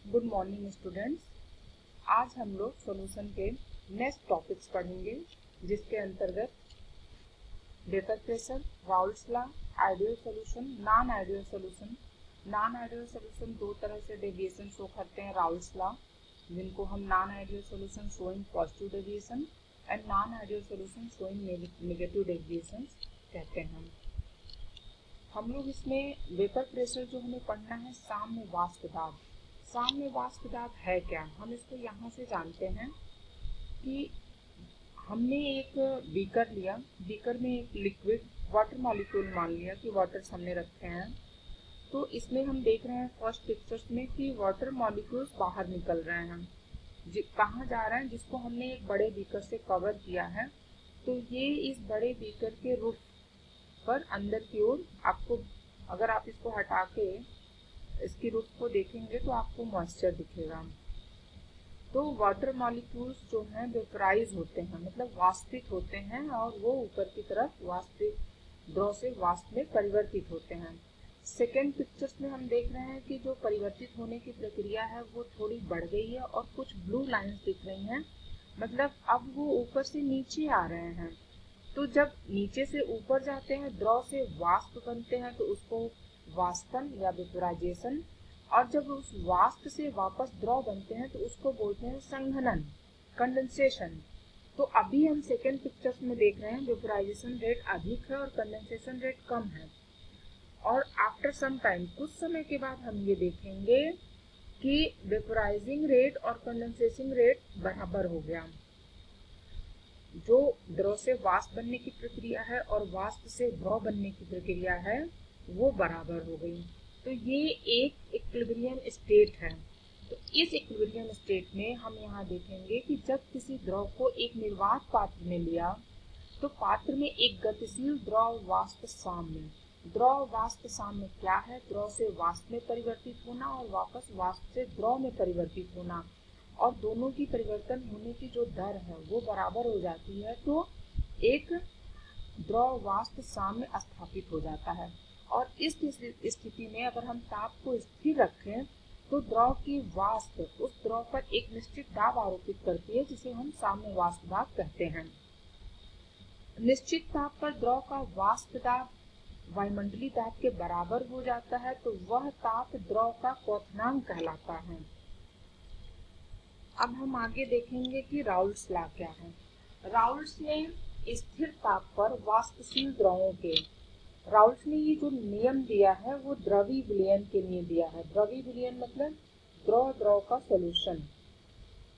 Good morning students. आज हम लोग सॉल्यूशन के नेक्स्ट टॉपिक्स पढ़ेंगे, जिसके अंतर्गत vapour pressure, Raoult's law, ideal solution, non ideal solution. Non ideal solution दो तरह से डेविएशन शो करते हैं राउल्ट्स लॉ, जिनको हम non ideal solution showing positive deviation and non ideal solution showing negative deviation कहते हैं। हम लोग इसमें वेपर प्रेशर जो हमें पढ़ना है, साम्य वाष्प दाब। साम्य वाष्प दाब है क्या, हम इसको यहाँ से जानते हैं कि हमने एक बीकर लिया, बीकर में एक लिक्विड वाटर मॉलिक्यूल मान लिया कि वाटर्स हमने रखे हैं। तो इसमें हम देख रहे हैं फर्स्ट पिक्चर्स में कि वाटर मॉलिक्यूल्स बाहर निकल रहे हैं, कहाँ जा रहे हैं, जिसको हमने एक बड़े बीकर से कवर किया है। तो ये इस बड़े बीकर के रूफ पर अंदर की ओर आपको, अगर आप इसको हटा के इसकी रूफ को देखेंगे तो आपको मॉइस्चर दिखेगा। तो वाटर मॉलिक्यूल्स जो हैं वेपराइज होते हैं, मतलब वाष्पित होते हैं, और वो ऊपर की तरफ वाष्पित द्रव से वाष्प में परिवर्तित होते हैं। सेकेंड पिक्चर्स में हम देख रहे हैं कि जो परिवर्तित होने की प्रक्रिया है वो थोड़ी बढ़ गई है और कुछ ब्लू लाइंस दिख रही हैं, मतलब अब वो ऊपर से नीचे आ रहे हैं। तो जब नीचे से ऊपर जाते हैं, द्रव से वाष्प बनते हैं, तो उसको वाष्पन या वेपोराइजेशन, और जब उस वाष्प से वापस द्रव बनते हैं तो उसको बोलते हैं संघनन, कंडेंसेशन। तो अभी हम सेकेंड पिक्चर्स में देख रहे हैं वेपोराइजेशन रेट अधिक है और कंडेंसेशन रेट कम है। और आफ्टर सम टाइम, कुछ समय के बाद हम ये देखेंगे कि वेपोराइजिंग रेट और कंडेंसेशन रेट बराबर हो गया। जो द्रव से वाष्प बनने की प्रक्रिया है और वाष्प से द्रव बनने की प्रक्रिया है वो बराबर हो गई। तो ये एक इक्विलिब्रियम स्टेट है। तो इस इक्विलिब्रियम स्टेट में हम यहाँ देखेंगे कि जब किसी द्रव को एक निर्वात पात्र में लिया तो पात्र में एक गतिशील द्रव वाष्प साम्य। द्रव वाष्प साम्य क्या है? द्रव से वाष्प में परिवर्तित होना और वापस वाष्प से द्रव में परिवर्तित होना, और दोनों की परिवर्तन होने की जो दर है वो बराबर हो जाती है, तो एक द्रव वाष्प साम्य स्थापित हो जाता है। और इस स्थिति में अगर हम ताप को स्थिर रखें तो द्रव की वाष्प उस द्रव पर एक निश्चित दाब आरोपित करती है, जिसे हम साम्य वाष्प दाब कहते हैं। निश्चित ताप पर द्रव का वाष्प दाब वायुमंडलीय दाब के बराबर हो जाता है, तो वह ताप द्रव का क्वथनांक कहलाता है। अब हम आगे देखेंगे कि राउल्ट्स लॉ क्या है। राउल्ट्स ने स्थिर ताप पर वाष्पशील द्रवों के, राउल्ट्स ने ये जो नियम दिया है वो द्रवी विलयन के लिए दिया है। द्रवी विलयन मतलब द्रव का सॉल्यूशन।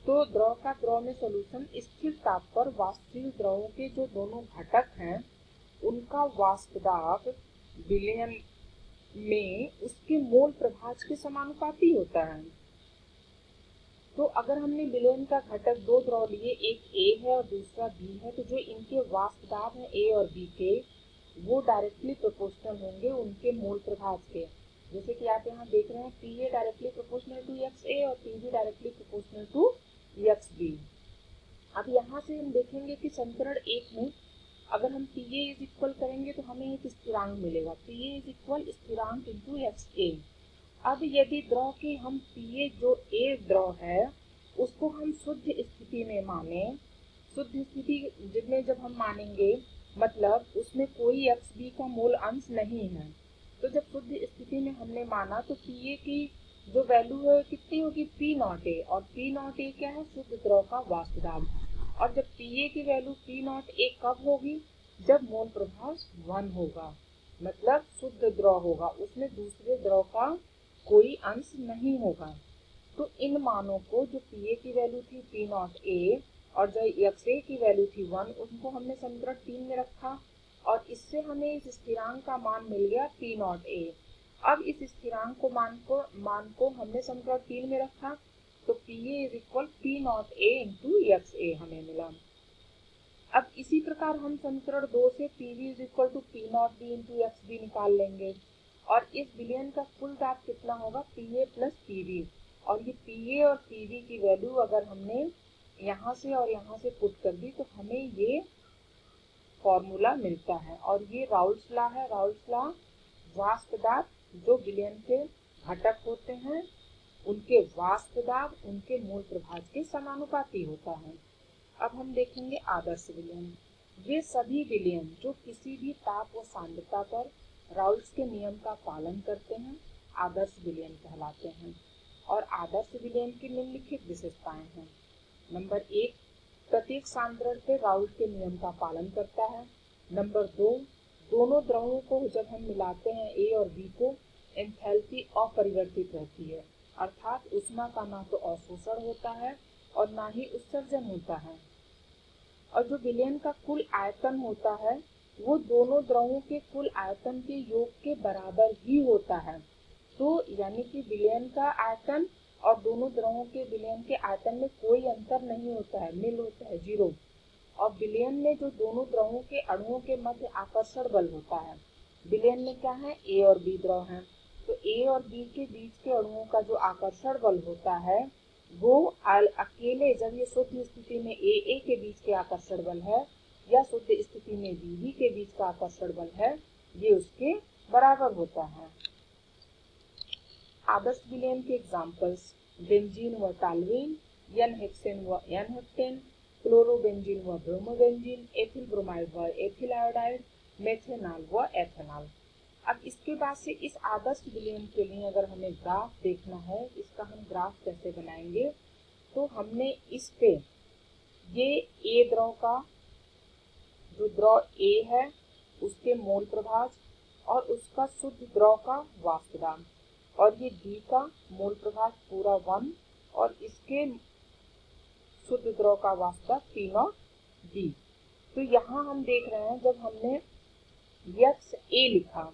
तो द्रव का द्रव में सॉल्यूशन, स्थिर ताप पर वाष्पशील द्रवों के जो दोनों घटक हैं उनका वाष्प दाब विलयन में उसके मोल प्रभाज के समानुपाती होता है। तो अगर हमने विलयन का घटक दो द्रव लिए, एक ए है और दूसरा बी है, तो जो इनके वाष्प दाब है ए और बी के, वो डायरेक्टली प्रोपोर्शनल होंगे उनके मोल प्रभाज के। जैसे कि आप यहाँ देख रहे हैं P A directly proportional to X A और P B directly proportional to X B. अब यहाँ से हम देखेंगे कि समीकरण एक में अगर हम पी ए इज इक्वल करेंगे तो हमें एक स्थिरांक मिलेगा, पी ए इज इक्वल स्थिरांक इंटू एक्स ए। अब यदि द्रव की हम पीए जो ए द्रव है उसको हम शुद्ध स्थिति में माने, शुद्ध स्थिति में जब हम मानेंगे मतलब उसमें कोई एक्स बी का मूल अंश नहीं है, तो जब शुद्ध स्थिति में हमने माना तो पीए की जो वैल्यू है कितनी होगी, पी नॉट ए। और पी नॉट ए क्या है? शुद्ध द्रव का वाष्प दाब। और जब पीए की वैल्यू पी नॉट ए कब होगी? जब मोल प्रभाव 1 होगा, मतलब शुद्ध द्रव होगा, उसमें दूसरे द्रव का कोई अंश नहीं होगा। तो इन मानों को, जो पीए की वैल्यू थी पी नॉट ए और जो एक्स ए की वैल्यू थी 1, उनको हमने समीकरण 3 में रखा और इससे हमें इस स्थिरांक का मान मिल गया पी नॉट ए। अब इस स्थिरांक को मान को हमने समीकरण 3 में रखा, तो P A is equal P naught A into X A हमें मिला। अब इसी प्रकार हम समीकरण 2 से P V is equal to P naught B into X B निकाल लेंगे, और इस विलयन का कुल दाब कितना होगा, P A plus P V. और ये पी ए और पी वी की वैल्यू अगर हमने यहाँ से और यहाँ से पुट कर दी तो हमें ये फॉर्मूला मिलता है, और ये राउल्ट्स लॉ है। राउल्ट्स लॉ वाष्प दाब जो विलयन के घटक होते हैं उनके वाष्प दाब उनके मोल प्रभाज के समानुपाती होता है। अब हम देखेंगे आदर्श विलयन। वे सभी विलयन जो किसी भी ताप व सांद्रता पर राउल्ट्स के नियम का पालन करते हैं आदर्श विलयन कहलाते हैं। और आदर्श विलयन की निम्नलिखित विशेषताएं हैं। नंबर 1, प्रत्येक सांद्रण पे राउल्ट के नियम का पालन करता है। नंबर 2, दोनों द्रवों को जब हम मिलाते हैं ए और बी को, एंथैल्पी अपरिवर्तित रहती है, अर्थात ऊष्मा का ना तो अवशोषण होता है और ना ही उत्सर्जन होता है। और जो विलयन का कुल आयतन होता है वो दोनों द्रवों के कुल आयतन के योग के बराबर ही होता है। तो यानी कि विलयन का आयतन और दोनों द्रवों के विलयन के आयतन में कोई अंतर नहीं होता है, निल होता है, जीरो। और विलयन में जो दोनों द्रवों के अणुओं के मध्य आकर्षण बल होता है, विलयन में क्या है, ए और बी द्रव है, तो ए और बी के बीच के अणुओं का जो आकर्षण बल होता है वो अकेले जब ये शुद्ध स्थिति में ए के बीच के आकर्षण बल है या शुद्ध स्थिति में बी के बीच का आकर्षण बल है, ये उसके बराबर होता है। आदर्श विलयन के एग्जाम्पल्स बेंजीन व टालुइन, एन हेक्सेन व एन हेप्टेन, क्लोरोबेंजीन व ब्रोमोबेंजीन, एथिल ब्रोमाइड व एथिल आयोडाइड, मेथेनॉल व एथेनॉल। अब इसके बाद से इस आदर्श विलयन के लिए अगर हमें ग्राफ देखना है, इसका हम ग्राफ कैसे बनाएंगे, तो हमने इस पे ये ए द्रव का जो द्रव ए है उसके मोल प्रभाज और उसका शुद्ध द्रव का वाष्प दाब, और ये बी का मोल प्रभाज पूरा 1 और इसके शुद्ध द्रव का वाष्प दाब P0 D। तो यहाँ हम देख रहे हैं जब हमने XA लिखा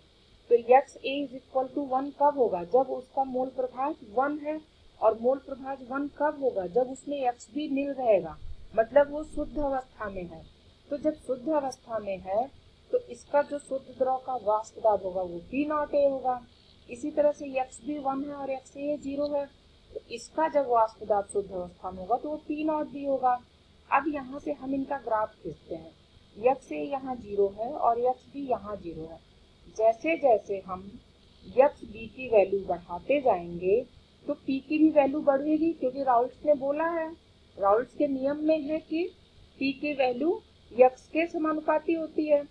तो XA = 1 कब होगा, जब उसका मोल प्रभाज 1 है। और मोल प्रभाज 1 कब होगा, जब उसमें X भी निल रहेगा, मतलब वो शुद्ध अवस्था में है। तो जब शुद्ध अवस्था में है तो इसका जो शुद्ध द्रव का वाष्प दाब होगा वो P0A होगा। इसी तरह से X भी 1 है और XA 0 है, तो इसका जब वाष्प दाब शुद्ध अवस्था में होगा तो वो P0 भी होगा। अब यहाँ से हम इनका ग्राफ खींचते हैं। XA यहाँ 0 है और X भी यहाँ 0 है। जैसे जैसे हम XB की वैल्यू बढ़ाते जाएंगे तो P की भी वैल्यू बढ़ेगी, क्योंकि राउल्ट्स ने बोला है, राउल्ट्स के नियम में है कि P की वैल्यू X के समानुपाती होती है।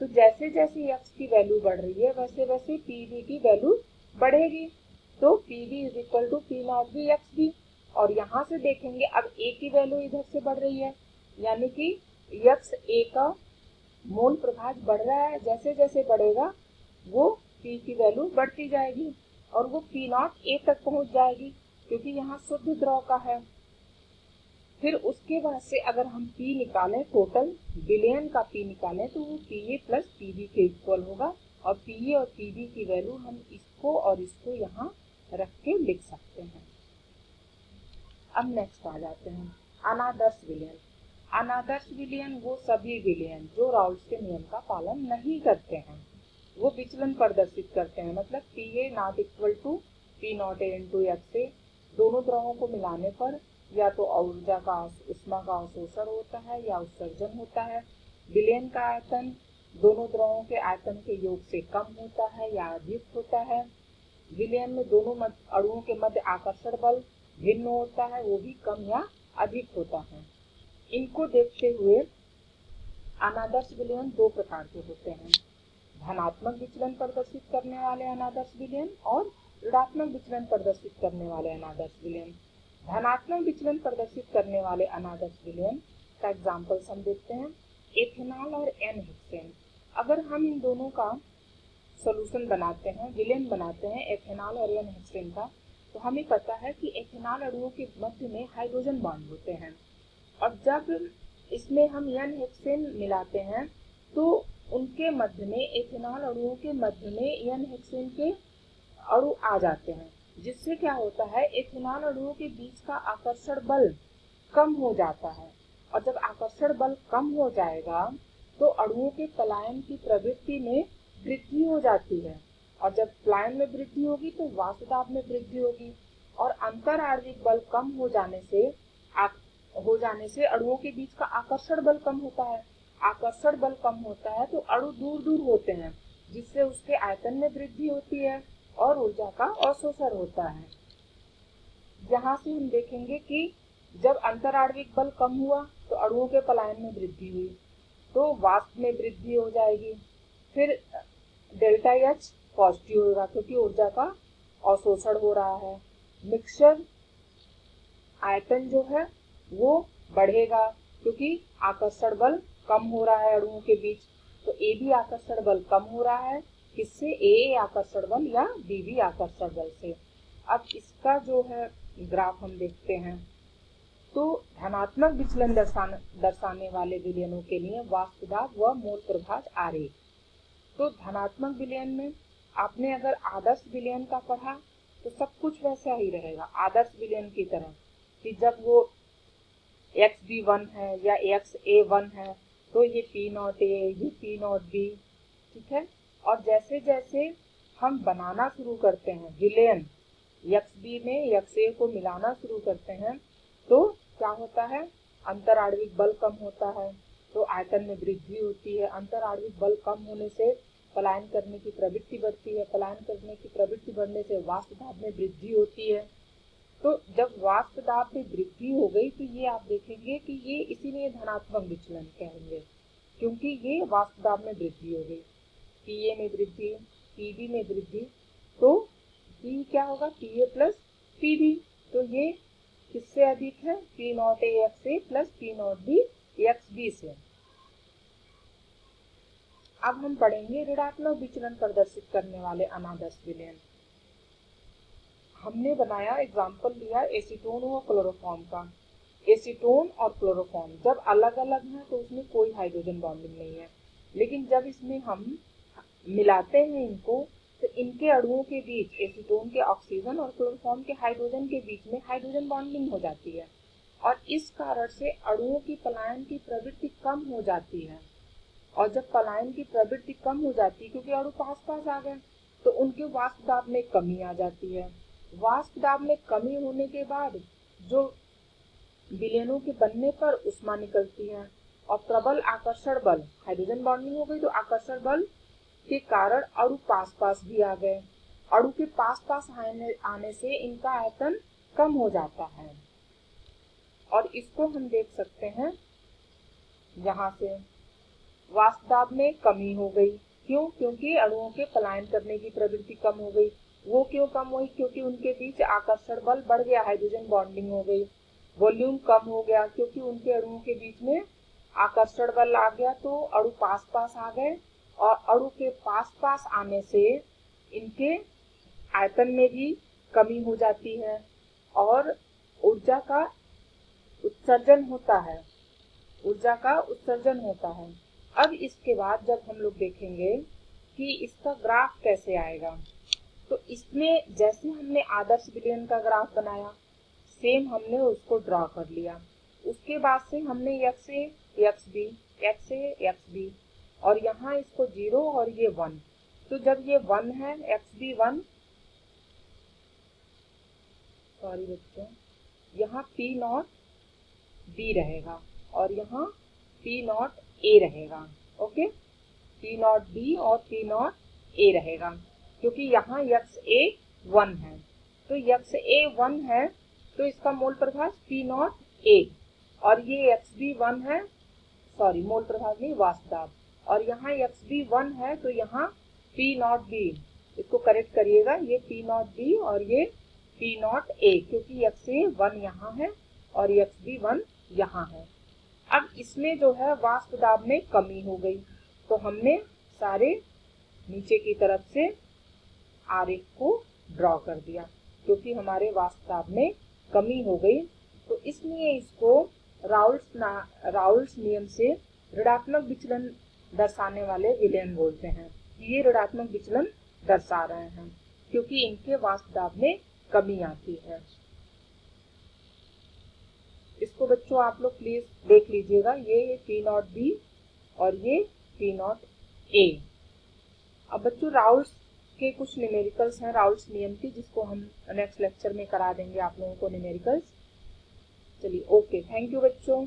तो जैसे जैसे X की वैल्यू बढ़ रही है वैसे वैसे PV की वैल्यू बढ़ेगी। तो PV = P0 XB। और यहाँ से देखेंगे अब A की वैल्यू इधर से बढ़ रही है, यानी कि XA का मोल प्रभाज बढ़ रहा है। जैसे जैसे बढ़ेगा वो P की वैल्यू बढ़ती जाएगी और वो P0A तक पहुंच जाएगी, क्योंकि यहाँ शुद्ध द्रव का है। फिर उसके बाद से अगर हम P निकालें, टोटल विलयन का P निकालें, तो वो PA + PB के इक्वल होगा। और PA और PB की वैल्यू हम इसको और इसको यहाँ रख के लिख सकते हैं। अब नेक्स्ट आ जाते हैं अनादर्श विलयन। अनादर्श विलयन वो सभी विलयन जो राउल्ट्स के नियम का पालन नहीं करते हैं, वो विचलन प्रदर्शित करते हैं। मतलब PA ≠ P0A × XA। दोनों द्रवों को मिलाने पर या तो ऊर्जा का ऊष्मा का अवशोषण होता है या उत्सर्जन होता है। विलयन का आयतन दोनों द्रवों के आयतन के योग से कम होता है या अधिक होता है। विलयन में दोनों अणुओं के मध्य आकर्षण बल भिन्न होता है, वो भी कम या अधिक होता है। इनको देखते हुए अनादर्श विलयन 2 प्रकार के होते हैं, धनात्मक विचलन प्रदर्शित करने वाले अनादर्श विलयन और ऋणात्मक विचलन प्रदर्शित करने वाले अनादर्श विलयन। धनात्मक विचलन प्रदर्शित करने वाले अनादर्श विलयन का एग्जाम्पल्स हम देखते हैं, एथेनॉल और एन हेक्सेन। अगर हम इन दोनों का सॉल्यूशन बनाते हैं, विलयन बनाते हैं एथेनॉल और एन हेक्सेन का, तो हमें पता है कि एथेनॉल अणुओं के मध्य में हाइड्रोजन बॉन्ड होते हैं। और जब इसमें हम एन हेक्सेन मिलाते हैं तो उनके मध्य में, एथेनॉल अणुओं के मध्य में एन हेक्सेन के अणु आ जाते हैं, जिससे क्या होता है, एथेनॉल अणुओं के बीच का आकर्षण बल कम हो जाता है। और जब आकर्षण बल कम हो जाएगा तो अणुओं के पलायन की प्रवृत्ति में वृद्धि हो जाती है, और जब पलायन में वृद्धि होगी तो वाष्प दाब में वृद्धि होगी। और अंतर आणविक बल कम हो जाने से अणुओं के बीच का आकर्षण बल कम होता है। आकर्षण बल कम होता है तो अणु दूर दूर होते हैं, जिससे उसके आयतन में वृद्धि होती है और ऊर्जा का अवशोषण होता है। यहाँ से हम देखेंगे कि जब अंतराण्विक बल कम हुआ तो अणुओं के पलायन में वृद्धि हुई, तो वाष्प में वृद्धि हो जाएगी। फिर डेल्टा एच पॉजिटिव होगा क्योंकि ऊर्जा का अवशोषण हो रहा है। मिक्सचर आयतन जो है वो बढ़ेगा क्योंकि आकर्षण बल कम हो रहा है अणुओं के बीच, तो ए बी आकर्षण बल कम हो रहा है किससे, ए आकर्षण बल या बी बी आकर्षण बल से। अब इसका जो है ग्राफ हम देखते हैं, तो धनात्मक विचलन दर्शाने वाले विलयनों के लिए वाष्प दाब व मोल प्रभाज आरेख। तो धनात्मक विलयन में आपने अगर आदर्श विलयन का पढ़ा तो सब कुछ वैसा ही रहेगा आदर्श विलयन की तरह, कि जब वो XB1 है या XA1 है तो ये P0A, ये P0B, ठीक है। और जैसे जैसे हम बनाना शुरू करते हैं विलयन, XB में XA को मिलाना शुरू करते हैं तो क्या होता है, अंतराण्विक बल कम होता है तो आयतन में वृद्धि होती है। अंतराण्विक बल कम होने से पलायन करने की प्रवृत्ति बढ़ती है, पलायन करने की प्रवृत्ति बढ़ने से वाष्प दाब में वृद्धि होती है। तो जब वाष्प दाब में वृद्धि हो गई तो ये आप देखेंगे कि ये इसीलिए धनात्मक विचलन कहेंगे, क्योंकि ये वाष्प दाब में वृद्धि हो गई। पीए में वृद्धि, पीबी में वृद्धि, तो पी क्या होगा, पीए प्लस पीबी, तो ये किससे अधिक है, P0A XA plus P0B XB से। अब हम पढ़ेंगे ऋणात्मक विचलन प्रदर्शित करने वाले अनादर्श विलयन। हमने बनाया, एग्जाम्पल लिया एसीटोन और क्लोरोफॉर्म का। एसीटोन और क्लोरोफॉर्म जब अलग अलग हैं तो उसमें कोई हाइड्रोजन बॉन्डिंग नहीं है, लेकिन जब इसमें हम मिलाते हैं इनको तो इनके अणुओं के बीच, एसीटोन के ऑक्सीजन और क्लोरोफॉर्म के हाइड्रोजन के बीच में हाइड्रोजन बॉन्डिंग हो जाती है और इस कारण से अणुओं की पलायन की प्रवृत्ति कम हो जाती है। और जब पलायन की प्रवृत्ति कम हो जाती है क्योंकि अणु पास पास आ गए तो उनके वाष्प दाब में कमी आ जाती है। वाष्प दाब में कमी होने के बाद जो विलयनों के बनने पर उष्मा निकलती है और प्रबल आकर्षण बल, हाइड्रोजन बॉन्डिंग हो गई तो आकर्षण बल के कारण अणु पास पास भी आ गए। अणु के पास पास आने से इनका आयतन कम हो जाता है और इसको हम देख सकते हैं यहाँ से। वाष्प दाब में कमी हो गई, क्यों, क्योंकि अणुओं के पलायन करने की प्रवृत्ति कम हो गई। वो क्यों कम हुई, क्योंकि उनके बीच आकर्षण बल बढ़ गया, हाइड्रोजन बॉन्डिंग हो गई। वॉल्यूम कम हो गया क्योंकि उनके अणुओं के बीच में आकर्षण बल आ गया तो अणु पास पास आ गए और अणु के पास पास आने से इनके आयतन में भी कमी हो जाती है और ऊर्जा का उत्सर्जन होता है, ऊर्जा का उत्सर्जन होता है। अब इसके बाद जब हम लोग देखेंगे कि इसका ग्राफ कैसे आएगा, तो इसमें जैसे हमने आदर्श विलयन का ग्राफ बनाया सेम हमने उसको ड्रॉ कर लिया। उसके बाद से हमने XA XB XA XB और यहाँ इसको 0 और ये 1, तो जब ये 1 है XB1, सॉरी बच्चों, यहाँ P0B रहेगा और यहाँ P0A रहेगा, ओके, P0B और P0A रहेगा क्योंकि यहाँ XA1 है। तो XA1 है तो इसका मोल प्रभाज P0A और ये XB1 है, सॉरी मोल प्रभाज नहीं, वाष्प दाब, और यहाँ XB1 है तो यहाँ P0B, इसको करेक्ट करिएगा, ये P0B और ये P0A क्योंकि XA1 यहाँ है और XB1 यहाँ है। अब इसमें जो है वाष्प दाब में कमी हो गई तो हमने सारे नीचे की तरफ से आरेख को ड्रॉ कर दिया क्योंकि हमारे वाष्प दाब में कमी हो गई, तो इसलिए इसको राउल्ट्स नियम से ऋणात्मक विचलन दर्शाने वाले विलयन बोलते हैं। ये ऋणात्मक विचलन दर्शा रहे हैं क्योंकि इनके वाष्प दाब में कमी आती है। इसको बच्चों आप लोग प्लीज देख लीजिएगा, ये P0B और ये P0A। अब बच्चों राउल्ट्स के कुछ न्यूमेरिकल्स हैं, राउल्ट्स नियम की, जिसको हम नेक्स्ट लेक्चर में करा देंगे आप लोगों को न्यूमेरिकल्स। चलिए ओके, थैंक यू बच्चों।